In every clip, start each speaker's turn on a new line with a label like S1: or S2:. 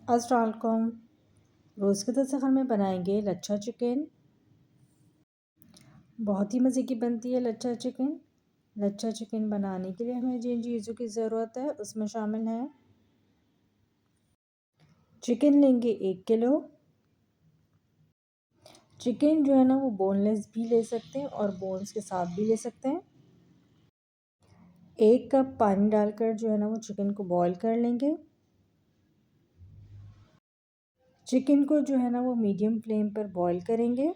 S1: अस्सलाम वालेकुम। रोज़ के दस्तरखान में बनाएंगे लच्छा चिकन। बहुत ही मज़े की बनती है लच्छा चिकन। लच्छा चिकन बनाने के लिए हमें जिन चीज़ों की ज़रूरत है उसमें शामिल है, चिकन लेंगे 1 किलो। चिकन जो है ना वो बोनलेस भी ले सकते हैं और बोन्स के साथ भी ले सकते हैं। 1 कप पानी डालकर जो है ना वो चिकन को बॉईल कर लेंगे। चिकन को जो है ना वो मीडियम फ्लेम पर बॉईल करेंगे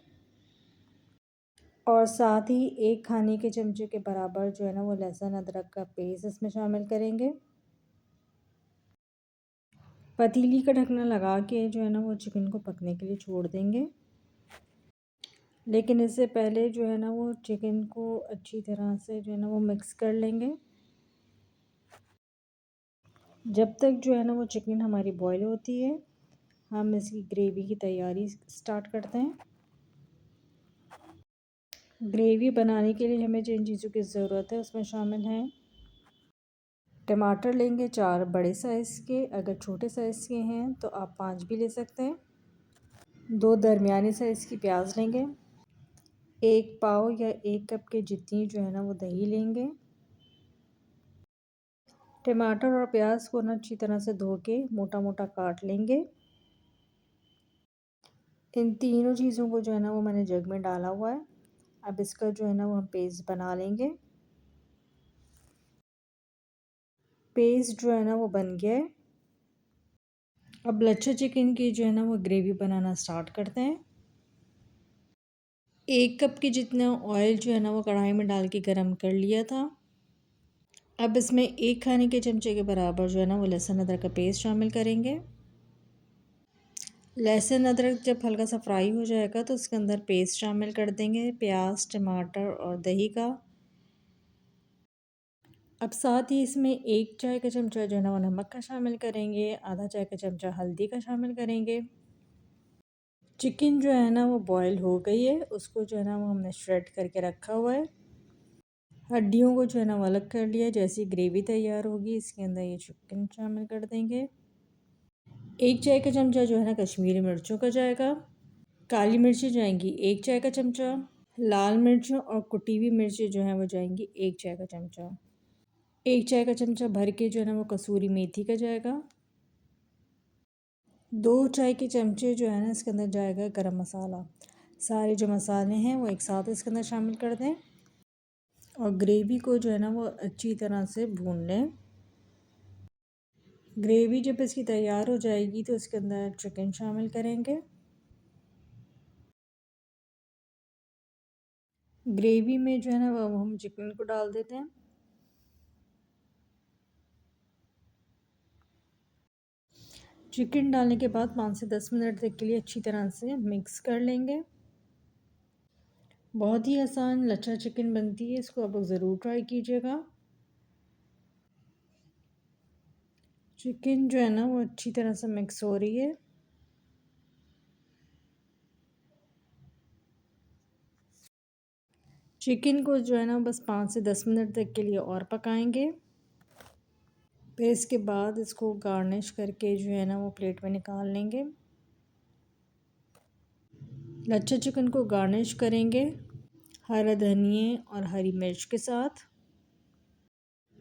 S1: और साथ ही 1 खाने के चमचे के बराबर जो है ना वो लहसुन अदरक का पेस्ट इसमें शामिल करेंगे। पतीली का ढकना लगा के जो है ना वो चिकन को पकने के लिए छोड़ देंगे। लेकिन इससे पहले जो है ना वो चिकन को अच्छी तरह से जो है ना वो मिक्स कर लेंगे। जब तक जो है ना वो चिकन हमारी बॉईल होती है, हम इसकी ग्रेवी की तैयारी स्टार्ट करते हैं। ग्रेवी बनाने के लिए हमें जिन चीज़ों की ज़रूरत है उसमें शामिल हैं, टमाटर लेंगे 4 बड़े साइज़ के, अगर छोटे साइज़ के हैं तो आप 5 भी ले सकते हैं। 2 दरमियाने साइज़ की प्याज लेंगे। 1 पाव या 1 कप के जितनी जो है ना वो दही लेंगे। टमाटर और प्याज को ना अच्छी तरह से धो के मोटा मोटा काट लेंगे। इन तीनों चीज़ों को जो है ना वो मैंने जग में डाला हुआ है। अब इसका जो है ना वो हम पेस्ट बना लेंगे। पेस्ट जो है ना वो बन गया है। अब लच्छा चिकन की जो है ना वो ग्रेवी बनाना स्टार्ट करते हैं। 1 कप के जितना ऑयल जो है ना वो कढ़ाई में डाल के गरम कर लिया था। अब इसमें 1 खाने के चमचे के बराबर जो है ना वो लहसुन अदरक का पेस्ट शामिल करेंगे। लहसुन अदरक जब हल्का सा फ्राई हो जाएगा तो उसके अंदर पेस्ट शामिल कर देंगे, प्याज टमाटर और दही का। अब साथ ही इसमें 1 चाय का चमचा जो है ना वो नमक का शामिल करेंगे, आधा चाय का चमचा हल्दी का शामिल करेंगे। चिकन जो है ना वो बॉयल हो गई है, उसको जो है ना वो हमने श्रेड करके रखा हुआ है। हड्डियों को जो है ना वो अलग कर लिया। जैसी ग्रेवी तैयार होगी इसके अंदर ये चिकन शामिल कर देंगे। 1 चाय का चमचा जो है ना कश्मीरी मिर्चों का जाएगा। काली मिर्ची जाएंगी 1 चाय का चमचा। लाल मिर्चों और कुटी हुई मिर्ची जो है वो जाएंगी 1 चाय का चमचा। 1 चाय का चमचा भर के जो है ना वो कसूरी मेथी का जाएगा। 2 चाय के चमचे जो है ना इसके अंदर जाएगा गरम मसाला। सारे जो मसाले हैं वो एक साथ इसके अंदर शामिल कर दें और ग्रेवी को जो है ना वो अच्छी तरह से भून लें। ग्रेवी जब इसकी तैयार हो जाएगी तो इसके अंदर चिकन शामिल करेंगे। ग्रेवी में जो है ना वो हम चिकन को डाल देते हैं। चिकन डालने के बाद 5 से 10 मिनट तक के लिए अच्छी तरह से मिक्स कर लेंगे। बहुत ही आसान लच्छा चिकन बनती है, इसको आप लोग ज़रूर ट्राई कीजिएगा। चिकन जो है ना वो अच्छी तरह से मिक्स हो रही है। चिकन को जो है ना बस 5 से 10 मिनट तक के लिए और पकाएंगे। फिर इसके बाद इसको गार्निश करके जो है ना वो प्लेट में निकाल लेंगे। लच्छा चिकन को गार्निश करेंगे हरा धनिए और हरी मिर्च के साथ।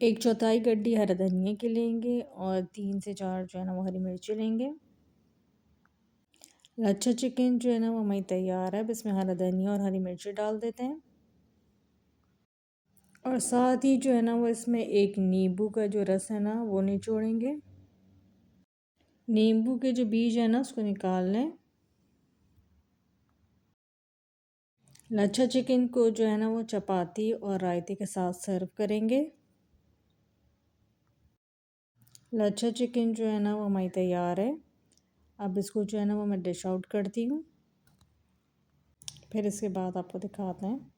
S1: 1/4 गड्डी हरा धनिए के लेंगे और 3 से 4 जो है ना वो हरी मिर्ची लेंगे। लच्छा चिकन जो है ना वो हमारी तैयार है। अब इसमें हरा धनिया और हरी मिर्ची डाल देते हैं और साथ ही जो है ना वो इसमें एक नींबू का जो रस है ना वो निचोड़ेंगे। नींबू के जो बीज है ना उसको निकाल लें। लच्छा चिकन को जो है ना वो चपाती और रायते के साथ सर्व करेंगे। लच्छा चिकन जो है ना वो हमारी तैयार है। अब इसको जो है ना वो मैं डिश आउट करती हूँ। फिर इसके बाद आपको दिखाते हैं।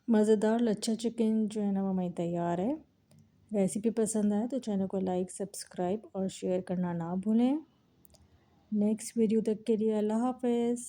S1: मज़ेदार लच्छा चिकन जो है ना वो हमारी तैयार है। रेसिपी पसंद आए तो चैनल को लाइक सब्सक्राइब और शेयर करना ना भूलें। नेक्स्ट वीडियो तक के लिए अल्लाह हाफ़िज़।